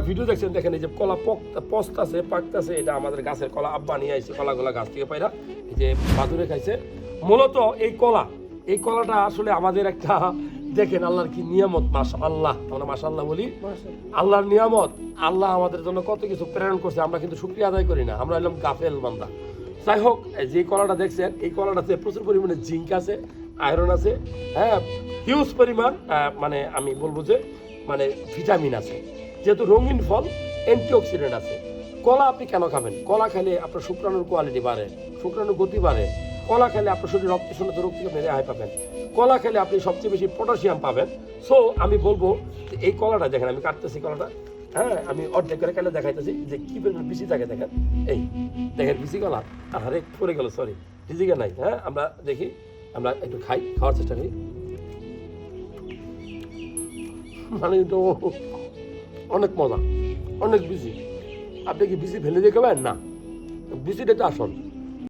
Video দেখছেন, দেখেন এই যে কলা পচতাছে পাকতাছে, এটা আমাদের গাছের কলা, আব্বা নিয়ে আইছে কলাগুলা গাছ থেকে পাইরা এই যে বাদুরে খাইছে। মূলত এই কলাটা আসলে আমাদের একটা, দেখেন আল্লাহর কি নিয়ামত, মাশাআল্লাহ, আমরা মাশাআল্লাহ বলি, আল্লাহর নিয়ামত। আল্লাহ আমাদের জন্য কত কিছু প্রেরণ করছে, আমরা কিন্তু শুকরিয়া আদায় করি না, আমরা হলাম গাফেল বান্দা। যাই হোক, যে কলাটা দেখছেন এই কলাটাতে প্রচুর পরিমাণে জিঙ্ক আছে, আয়রন আছে, হ্যাঁ, হিউজ পরিমাণ, মানে আমি বলবো যে মানে ভিটামিন আছে। যেহেতু রঙিন ফল, অ্যান্টিঅক্সিডেন্ট আছে। কলা আপনি কেন খাবেন? কলা খেলে আপনার শুক্রাণুর কোয়ালিটি বাড়ে, শুক্রাণুর গতি বাড়ে। কলা খেলে আপনার শরীরে রক্ত শূন্যতা রোগ থেকে রেহাই পাবেন। কলা খেলে আপনি সবচেয়ে বেশি পটাশিয়াম পাবেন। সো আমি বলবো যে এই কলাটা দেখেন, আমি কাটতেছি কলাটা, হ্যাঁ, আমি অর্ধেক করে কেটে দেখাইতেছি যে কি পরিমাণ বিচি থাকে। দেখেন এই দেখেন বিচি কলা, আরে পড়ে গেল, সরি, ভিজিকে নাই। হ্যাঁ, আমরা দেখি, আমরা একটু খাওয়ার চেষ্টা করি। মানে তো অনেক মজা, অনেক বিচি। আপনি কি বিচি ফেলে দিয়ে খাবেন? না, বিচিটা তো আসল।